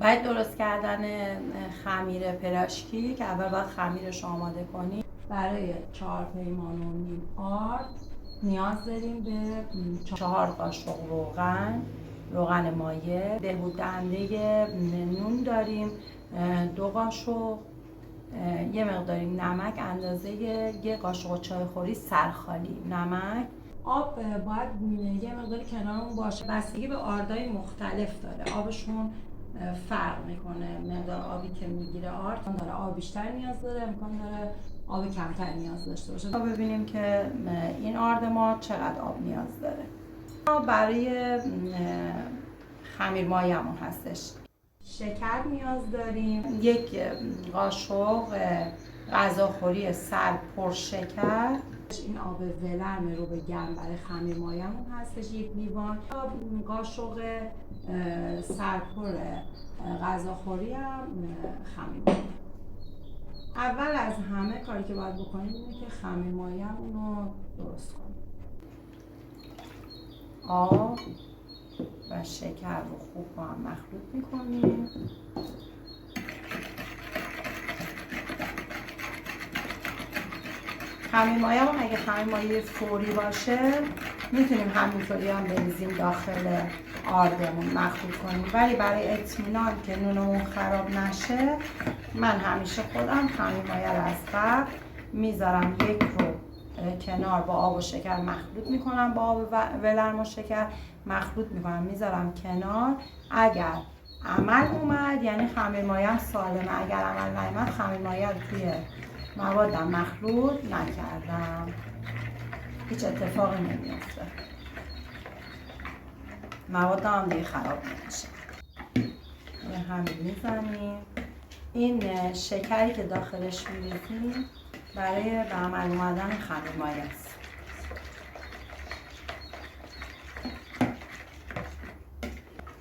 برای درست کردن خمیر پلاشکی که اول باید خمیرش رو آماده کنیم. برای 4 پیمانه و نیم آرد نیاز داریم به 4 قاشق روغن مایع، بهبود دهنده نون داریم 2 قاشق، یه مقداری نمک اندازه 1 قاشق چایخوری سرخالی نمک. آب باید یه مقداری کنارمون باشه، بستگی به آردای مختلف داره، آبشون فرق میکنه. مقدار آبی که میگیره آرد داره آب بیشتر نیاز داره، امکان داره آب کمتر نیاز داشته باشه. تا ببینیم که این آرد ما چقدر آب نیاز داره. برای خمیر مایه‌مون هستش شکر نیاز داریم، 1 قاشق غذاخوری سر پر شکر. این آب ولرم رو به گرم برای خمیر مایه‌مون هستش 1 لیوان. قاشق سرپر غذاخوری هم خمیر مایه. اول از همه کاری که باید بکنیم اینه که خمیر مایه‌مون رو درست کنیم. آب و شکر رو خوب با هم مخلوط میکنیم. خمیر مایه‌مون اگه خمیر مایه فوری باشه میتونیم همینطوری هم بریزیم داخل آردمون مخلوط کنیم، ولی برای اطمینان که نونمون خراب نشه من همیشه خودم خمیر مایه رو از قبل میذارم 1 رو کنار با آب و شکر مخلوط میکنم، با آب ولرم و شکر مخلوط میکنم میذارم کنار. اگر عمل اومد یعنی خمیر مایه‌ام سالمه، اگر عمل نیامد خمیر مایه رو توی موادم مخلوط نکردم، هیچ اتفاقی نمیفته، موادم هم دیگه خراب نمیشه. همین میزنیم. این شکری که داخلش میریزیم برای به عمل اومدن خمیر مایه است.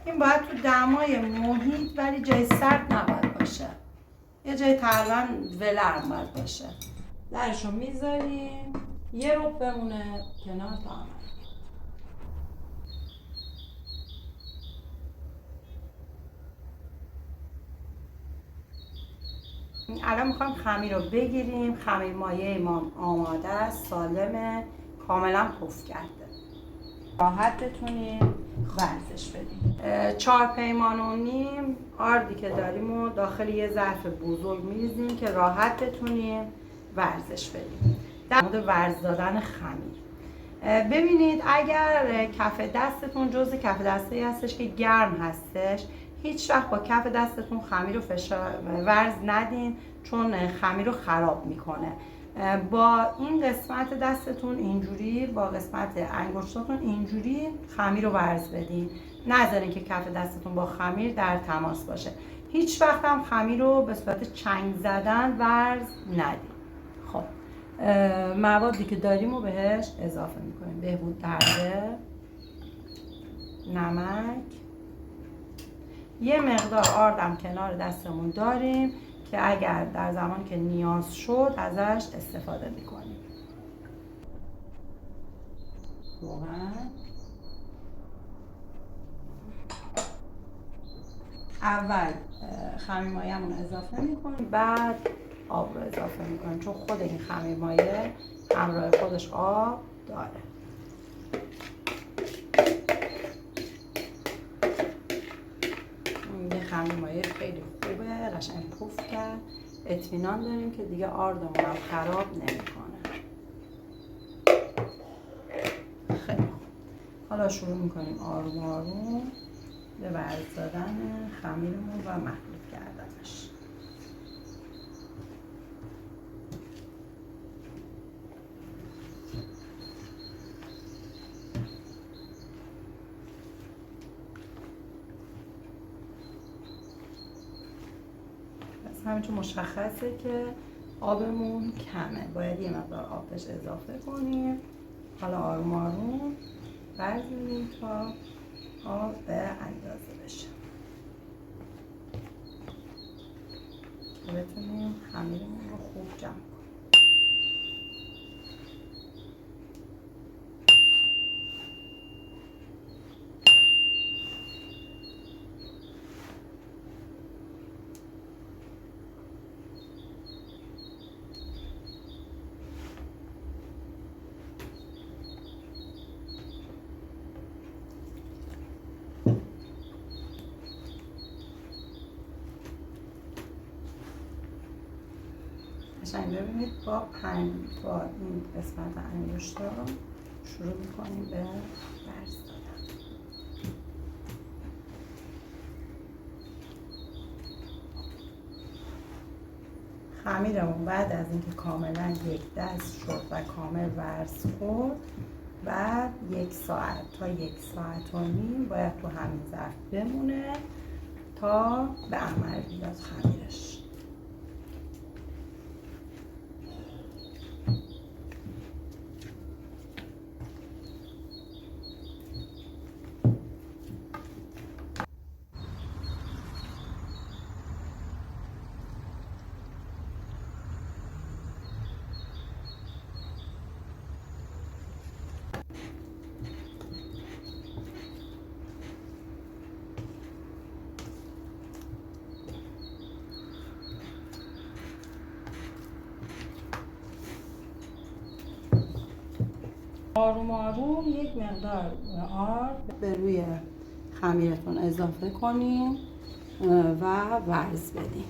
این باید تو دمای محیط ولی جای سرد نباید باشه، یه جای تقریبا ولرم باید باشه. درشو میذاریم 1 ربع بمونه کنار تا عمل. الان میخوایم خمیر رو بگیریم. خمیر مایه ما آماده است، سالمه، کاملا پف کرده، راحت بتونیم ورزش بدیم. 4 پیمانه و نیم آردی که داریم و داخل یه ظرف بزرگ میریزیم که راحت بتونیم ورزش بدیم. در مورد ورز دادن خمیر ببینید اگر کف دستتون جزء کف دستی هستش که گرم هستش، هیچ وقت با کف دستتون خمیر رو ورز ندین، چون خمیر رو خراب میکنه. با این قسمت دستتون اینجوری، با قسمت انگشتاتون اینجوری خمیر رو ورز بدین، نذارین که کف دستتون با خمیر در تماس باشه. هیچ وقت هم خمیر رو به صورت چنگ زدن ورز ندین. خب موادی که داریم رو بهش اضافه میکنیم. بهبود دهنده، نمک، یه مقدار آردم کنار دستمون داریم که اگر در زمان که نیاز شد ازش استفاده میکنیم. روغن اول خمیر مایه‌مون رو اضافه میکنیم، بعد آب رو اضافه میکنیم، چون خود این خمیر مایه همراه خودش آب داره. این خمیر مایه خیلی خوبه، قشنگ پف کرد، اطمینان داریم که دیگه آردمون هم خراب نمیکنه. خیلی خوب، حالا شروع میکنیم آروم آروم به ورز دادن خمیرمون و مخلوط کردنش. همینطور مشخصه که آبمون کمه، باید یه مقدار آب بهش اضافه کنیم. حالا آروم آروم ورز میدیم تا آب به اندازه بشه که بتونیم خمیرمون رو خوب جمع کنیم. قشنگ ببینید با این قسمت انگشت رو شروع میکنیم به ورز دادن. خمیرمون بعد از اینکه کاملا یک دست شد و کامل ورز خورد، بعد 1 ساعت تا 1 ساعت و نیم باید تو همین ظرف بمونه تا به عمل بیاد خمیرش. آروم آروم یک مقدار آرد به روی خمیرتون اضافه کنین و ورز بدین.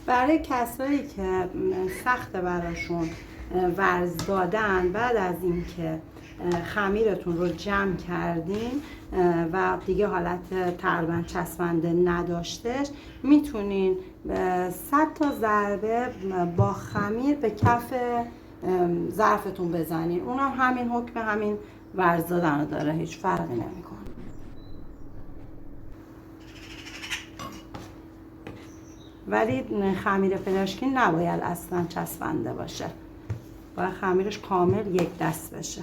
برای کسایی که سخته براشون ورز دادن، بعد از اینکه خمیرتون رو جمع کردین و دیگه حالت تقریبا چسبنده نداشتش، میتونین 100 تا ضربه با خمیر به کف ظرفتون بزنین. اونم همین حکم همین ورز دادن رو داره، هیچ فرقی نمیکنه. ولی خمیر پلاشکی نباید اصلا چسبنده باشه، باید خمیرش کامل یک دست بشه.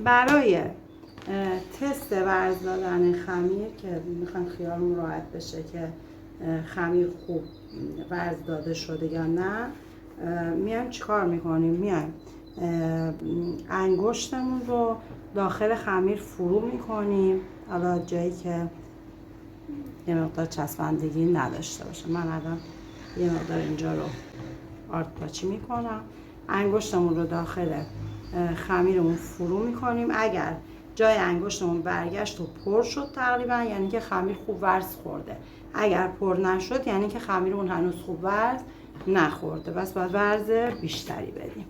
برای تست ورز دادن خمیر که میخوایم خیالمون راحت بشه که خمیر خوب ورز داده شده یا نه، میایم چیکار میکنیم؟ میایم انگشتمون رو داخل خمیر فرو میکنیم، حالا جایی که یه مقدار چسبندگی نداشته باشه. من الان یه مقدار اینجا رو آرد پاچی میکنم، انگشتمون رو داخل خمیرمون فرو میکنیم. اگر جای انگشتمون برگشت و پر شد تقریبا، یعنی که خمیر خوب ورز خورده. اگر پر نشد یعنی که خمیرمون هنوز خوب ورز نخورده، بس باید ورز بیشتری بدیم.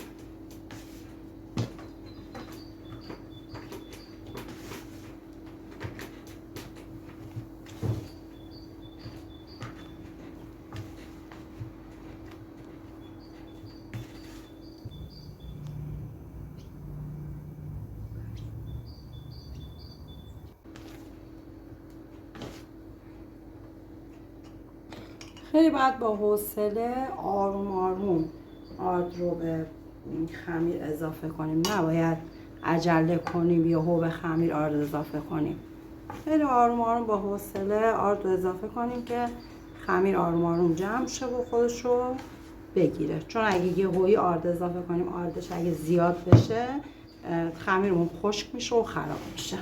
خیلی باید با حوصله آروم آروم آرد رو به خمیر اضافه کنیم، نباید عجله کنیم یا هو به خمیر آرد اضافه کنیم. خیلی آروم آروم با حوصله آرد رو اضافه کنیم که خمیر آروم آروم جمع شه و خودش رو بگیره. چون اگه یه هویی آرد اضافه کنیم، آردش اگه زیاد بشه خمیرمون خشک میشه و خراب میشه.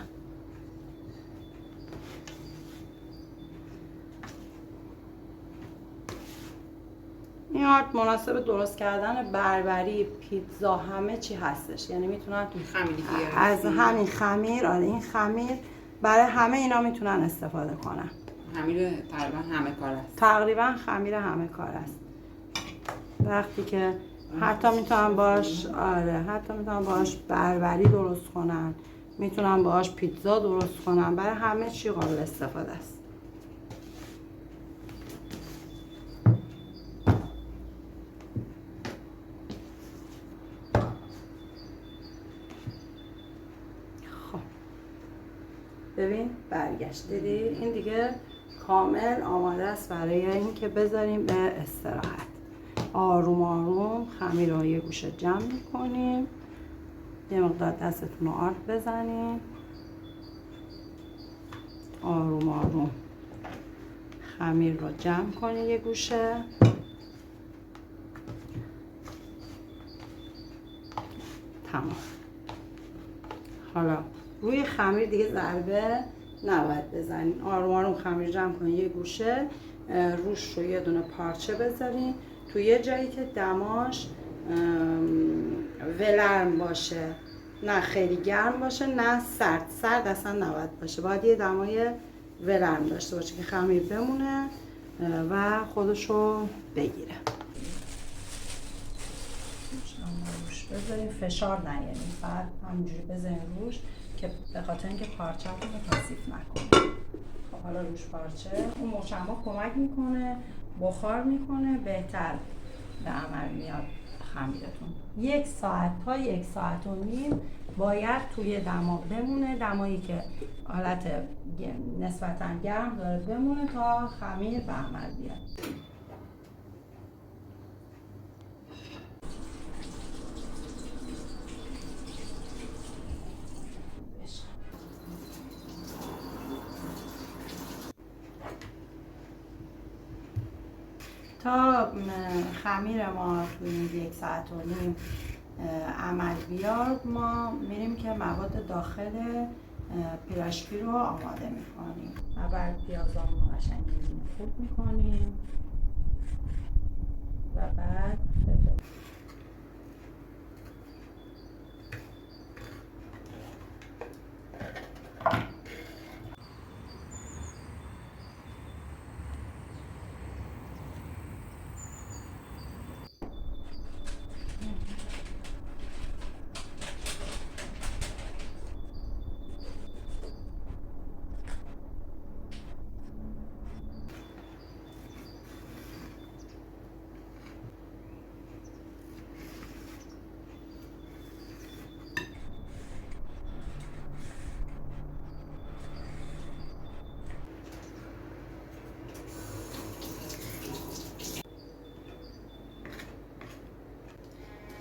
این آرد مناسب درست کردن بربری، پیتزا، همه چی هستش. یعنی میتونن از همین خمیر، این خمیر برای همه اینا میتونن استفاده کنن. خمیر تقریبا همه کار است. تقریبا خمیر همه کار است. وقتی که حتی میتونن باش بربری درست کنن، میتونن باش پیتزا درست کنن، برای همه چی قابل استفاده است. ببین برگشت، دیدی؟ این دیگه کامل آماده است برای اینکه بذاریم به استراحت. آروم آروم خمیر رو یه گوشه جمع میکنیم، یه مقدار دستتون رو آرد بزنیم، آروم آروم خمیر رو جمع کنید یه گوشه. تمام. حالا روی خمیر دیگه ضربه نباید بزنین، آروم آروم خمیر جمع کنین یه گوشه، روش رو یه دونه پارچه بذارین توی یه جایی که دماش ولرم باشه، نه خیلی گرم باشه نه سرد اصلا نباید باشه، باید یه دمای ولرم داشته باشه که خمیر بمونه و خودشو بگیره. بذاریم فشار نیاریم، بعد همینجوری بذاریم روش که به خاطر اینکه پارچه‌تون رو کثیف نکنه. خب حالا روش پارچه، اون مچما کمک میکنه، بخار میکنه، بهتر به عمل میاد خمیرتون. 1 ساعت تا 1 ساعت و نیم باید توی دما بمونه، دمایی که حالت نسبتاً گرم داره بمونه تا خمیر به عمل بیاد. تا خمیر ما توی این 1 ساعت و نیم عمل بیاد، ما میریم که مواد داخل پیراشکی رو آماده میکنیم. اول پیازامون رو قشنگ خوب میکنیم و بعد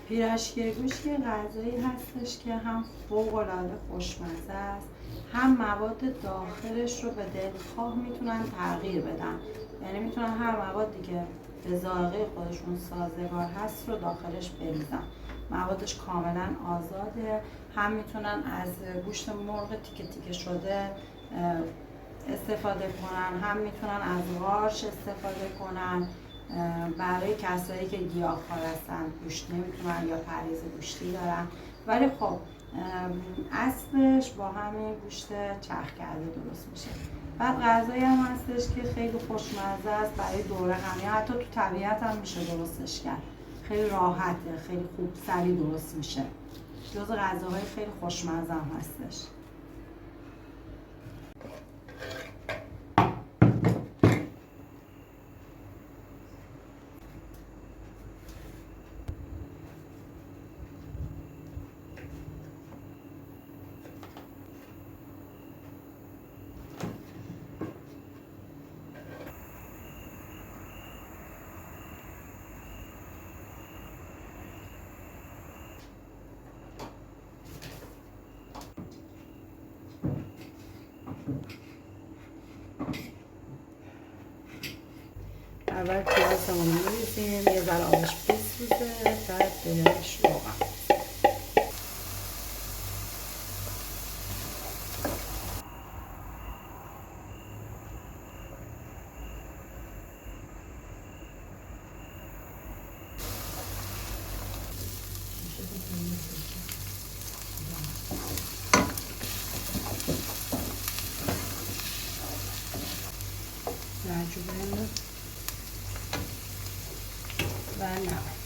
پیراشکی گوشت یه غذایی هستش که هم فوق‌العاده خوشمزه است، هم مواد داخلش رو به دلخواه میتونن تغییر بدن. یعنی میتونن هر موادی که به ذائقه خودشون سازگار هست رو داخلش بریزن. موادش کاملا آزاده. هم میتونن از گوشت مرغ تیکه تیکه شده استفاده کنن، هم میتونن از قارچ استفاده کنن. برای کسایی که گیاهخوار هستن گوشت نمیتونن یا پرهیز گوشتی دارن، ولی خب اصلش با همین گوشت چرخ کرده درست میشه. بعد غذایی هم هستش که خیلی خوشمزه است برای دوره هم، یا حتی تو طبیعت هم میشه درستش کرد. خیلی راحته، خیلی خوب سریع درست میشه. جز غذاهای خیلی خوشمزه هم هستش. رایسمون رو میریزیم، یه ذره آبش بسوزه، بعد بهش روغن. زعفران و نمک.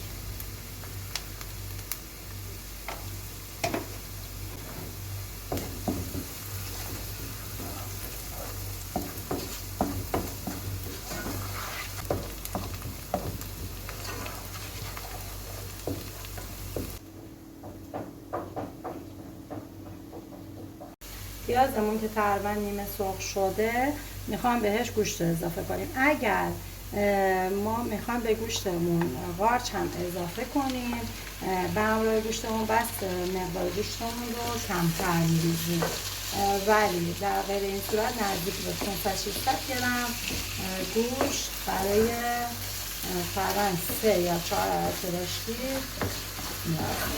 پیازمون که تقریبا نیمه سرخ شده، میخوام بهش گوشت اضافه کنیم. اگر ما میخوام به گوشتمون قارچ هم اضافه کنیم، به همراه گوشتمون بس مقدار گوشتمون رو کمتر میریزیم، ولی در غیر این صورت نزدیک به 500-600 گرم گوشت برای تقریبا 3 یا 4 عدد پرشتی نیاز.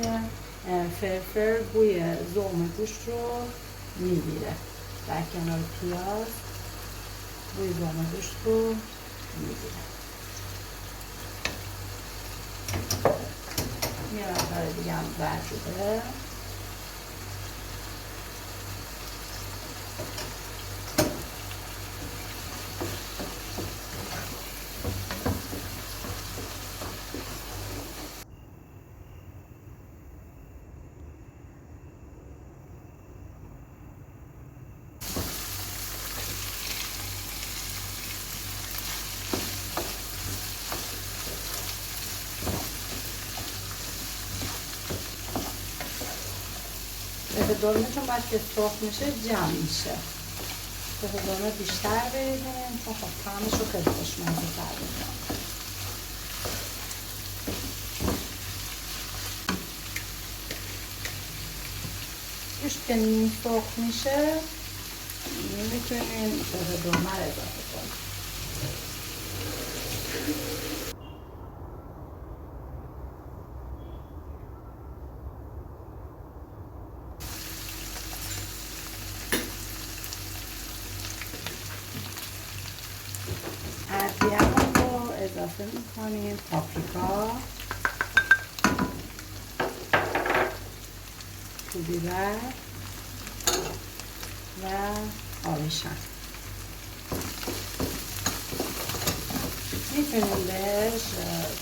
که فرفر بوی زوم گوشت رو میگیره، در کنار پیاز بوی زوم گوشت رو میگیره. یه مقدار دیگه هم برجوده. به دلمه چون باید که سرخ میشه جمع میشه. به دلمه بیشتر بریدیم چون خب طعمش رو خیلی خوشمزه تر میکنه. گوشت که نیم سرخ میشه میتونیم به دلمه رو اضافه کنیم. ادویه‌مون رو اضافه میکنیم، پاپریکا، پودر بیبر و آبشن. میتونیم بهش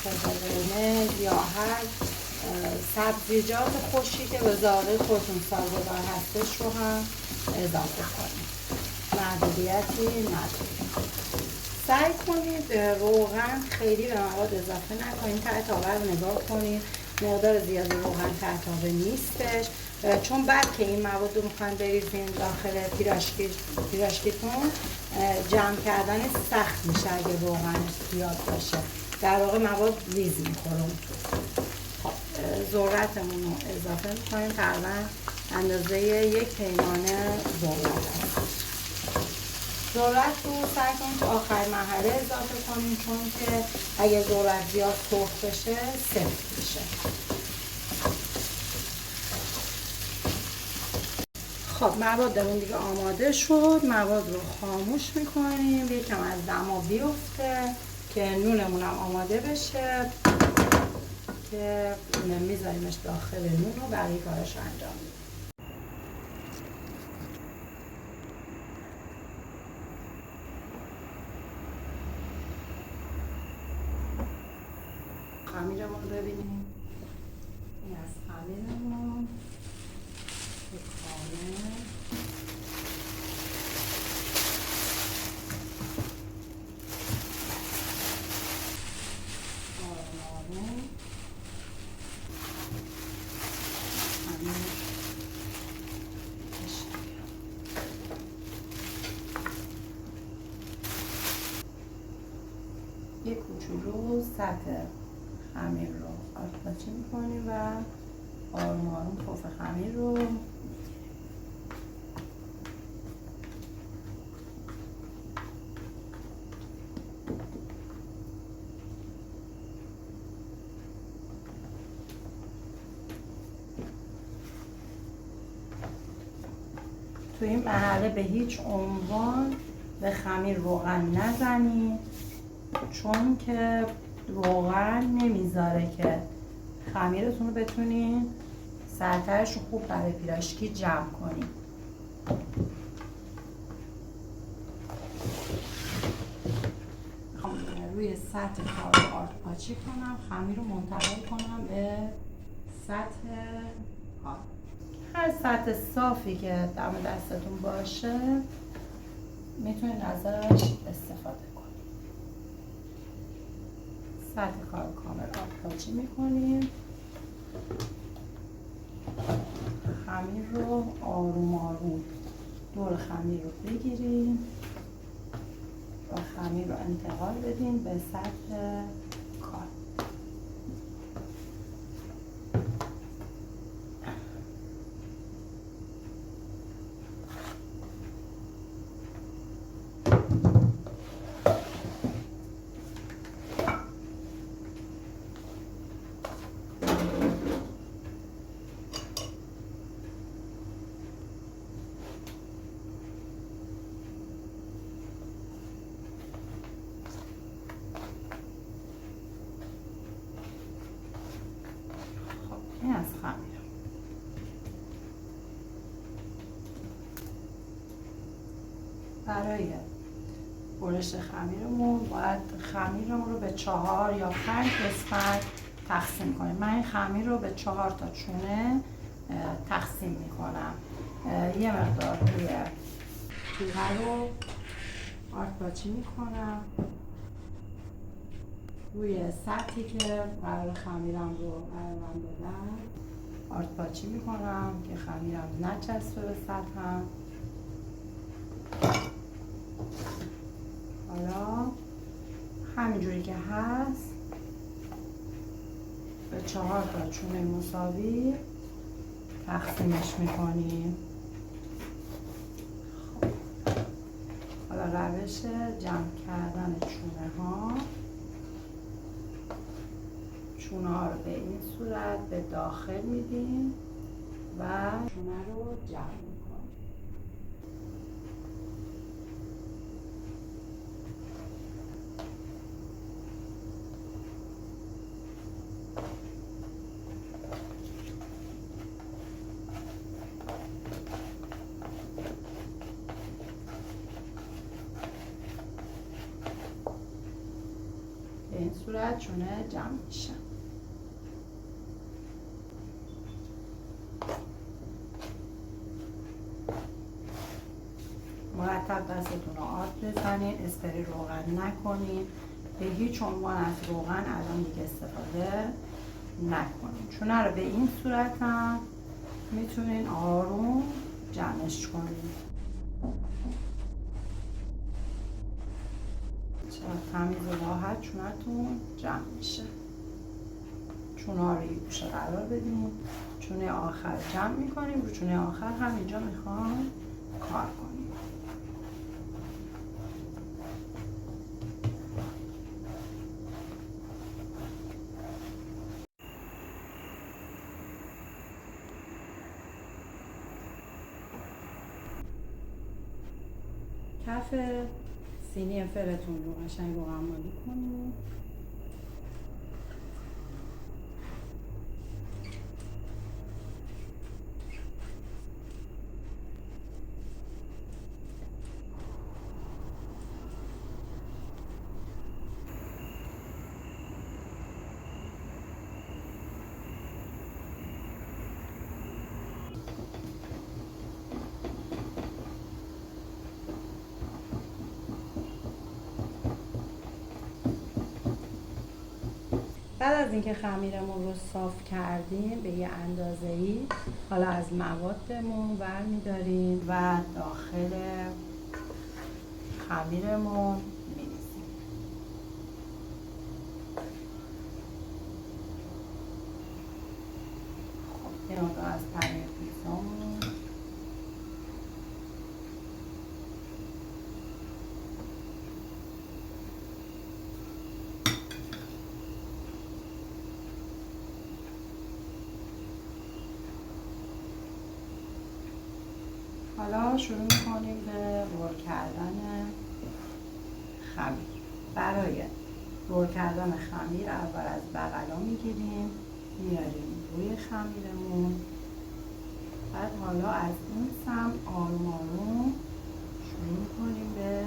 فلفل قرمز یا هر سبزیجات خشکی که به ذائقه خودتون سازگار هستش رو هم اضافه کنیم. محدودیتی نداریم. سعی کنید روغن خیلی به مواد اضافه نکنید. ته تاوه رو نگاه کنید، مقدار زیادی روغن ته تاوه نیستش، چون بعد که این مواد رو میخواین بریزین داخل پیراشکیتون جمع کردن سخت میشه اگه روغن زیاد باشه، در واقع مواد ریز میخوره اون تو. خب ذرتمون رو اضافه میکنیم، تقریبا اندازه 1 پیمانه ذرت هست. ذرت رو سعی کنید تو آخر مرحله اضافه کنید، چون که اگه ذرت زیاد سرخ بشه سفت میشه. خب موادمون دیگه آماده شد. مواد رو خاموش میکنیم، یکم از دما بیفته که نونمون هم آماده بشه، که میذاریمش داخل نون و بقیه کارش انجام میدیم. خمیرمون رو ببینیم. این از خمیرمون به کامل یه کوچولو سطح خمیر رو آتپاچی میکنیم و آروم آروم پف خمیر رو تو این مرحله به هیچ عنوان به خمیر روغن نزنید، چون که روغن نمیذاره که خمیرتون رو بتونین سرترش رو خوب برای پیراشکی جمع کنید. روی سطح کار آتپاچی کنم، خمیر رو منتقل کنم به سطح کار. هر سطح صافی که دم دستتون باشه میتونید ازش استفاده کنید. سطح کار کامل آتپاچی میکنیم، خمیر رو آروم آروم دور خمیر رو بگیریم و خمیر رو انتقال بدیم به سطح کار. این از خمیر. برای برش خمیرمون باید خمیرمون رو به 4 یا 5 قسمت تقسیم کنیم. من این خمیر رو به 4 تا چونه تقسیم میکنم. یه مقدار روی توغه رو آتپاچی میکنم، روی سطحی که قرار خمیرم رو من بدم آتپاچی میکنم که خمیرم نچسبه به سطحم. حالا همینجوری که هست به 4 تا چونه مساوی تقسیمش میکنیم. حالا روش جمع کردن چونه ها رو به این صورت به داخل میدیم و چونه رو جمع میکنیم. به این صورت چونه جمع میشن. مرتب دستتون رو آب بزنین، اسپری روغن نکنین، به هیچ عنوان از روغن الان دیگه استفاده نکنین. چونه رو به این صورت هم میتونین آروم جمعش کنین. چقدر تمیز و راحت چونه‌تون جمع میشه. چونه ها رو یه گوشه قرار بدیم، چونه آخر جمع میکنیم، رو چونه آخر هم اینجا میخوام کار کنیم. کف سینی فرتون رو قشنگ روغن‌مالی کنید. بعد از اینکه خمیرمون رو صاف کردیم به یه اندازه‌ای، حالا از موادمون برمی‌داریم و داخل خمیرمون می‌ریزیم. حالا شروع میکنیم به رول کردن خمیر. برای رول کردن خمیر اول از بغلا میگیریم میاریم روی خمیرمون، بعد حالا از این سمت آروم آروم شروع میکنیم به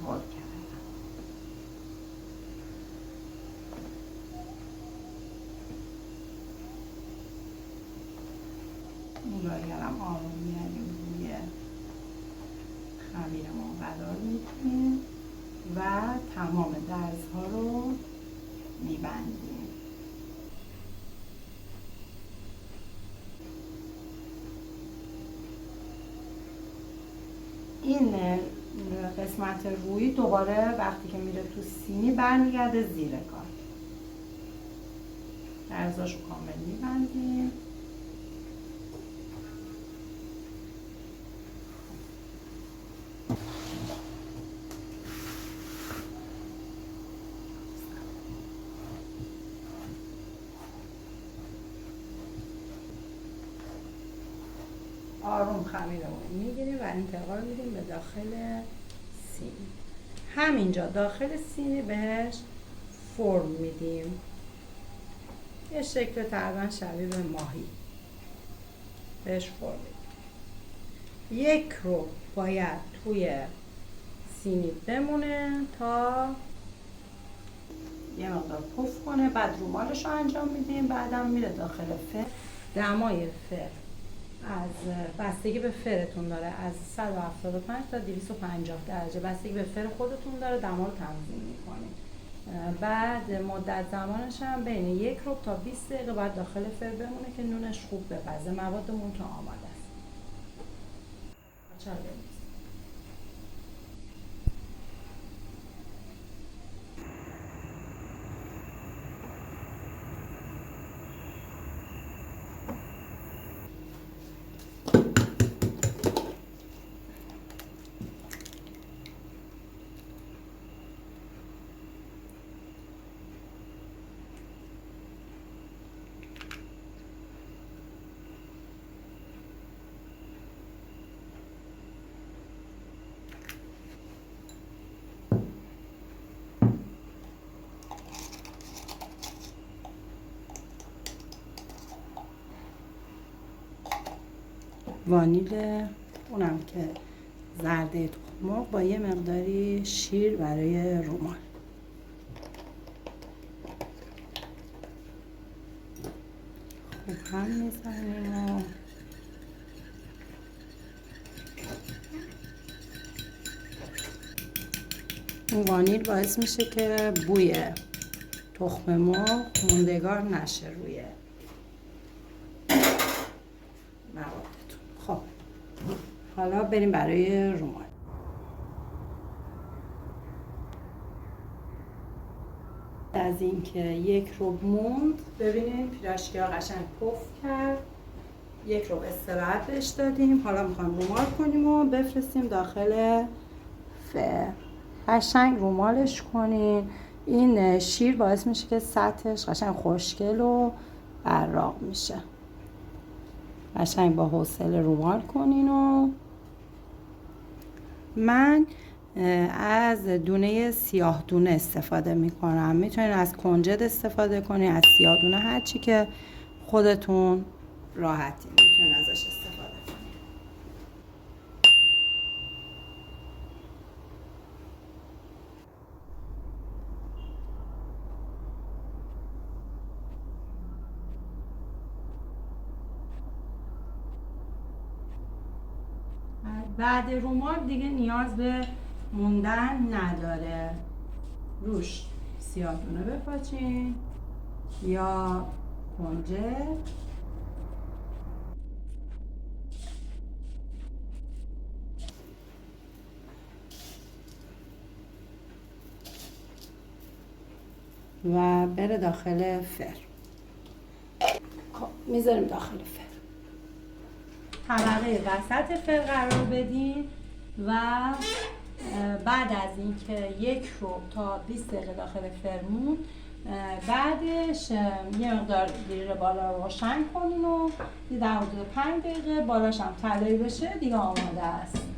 رول کردن. این رایی هم آروم میاریم روی خمیرمون قرار میدیم و تمام درزها رو میبندیم. این قسمت روی دوباره وقتی که میره تو سینی برمیگرده زیر کار. درزاشو کامل میبندیم. آروم خمیرمون میگیریم و انتقال میدیم به داخل سینی. همینجا داخل سینی بهش فرم میدیم، یه شکل تقریبا شبیه به ماهی بهش فرم میدیم. یک رو باید توی سینی بمونه تا یه مقدار پف کنه، بعد رومالش رو انجام میدیم، بعدم میره داخل فر. دمای فر از بستگی به فرتون داره، از 175 تا 250 درجه بستگی به فر خودتون داره دما رو تنظیم میکنید. بعد مدت زمانش هم بین 1 ربع تا 20 دقیقه باید داخل فر بمونه که نونش خوب بپزه، موادمون که آماده است. وانیل اونم که زرده تخم مرغ با یه مقداری شیر برای رومال. خوب هم میزنیم و اون وانیل باعث میشه که بوی تخم مرغ موندگار نشه روی موادتون. خب حالا بریم برای رومال. از اینکه 1 ربع موند، ببینید پیراشکی ها قشنگ پف کرد، 1 ربع استراحت بهش دادیم. حالا میخوایم رومال کنیم و بفرستیم داخل فر. قشنگ رومالش کنین. این شیر باعث میشه که سطحش قشنگ خوشگل و براق میشه. قشنگ با حوصله رومال کنین. و من از دونه سیاه دونه استفاده میکنم، میتونین از کنجد استفاده کنین، از سیاه دونه، هرچی که خودتون راحتی میتونین ازش استفاده کنین. بعد رومال دیگه نیاز به موندن نداره. روش سیاه دونه بپاچین یا کنجد. و بره داخل فر. خب میذاریم داخل فر. طبقه وسط فر قرار بدین و بعد از اینکه 1 ربع تا 20 دقیقه داخل فر موند، بعدش یه مقدار گریل بالا رو روشن کنین و یه در حدود 5 دقیقه بالاش هم طلایی بشه دیگه آماده است.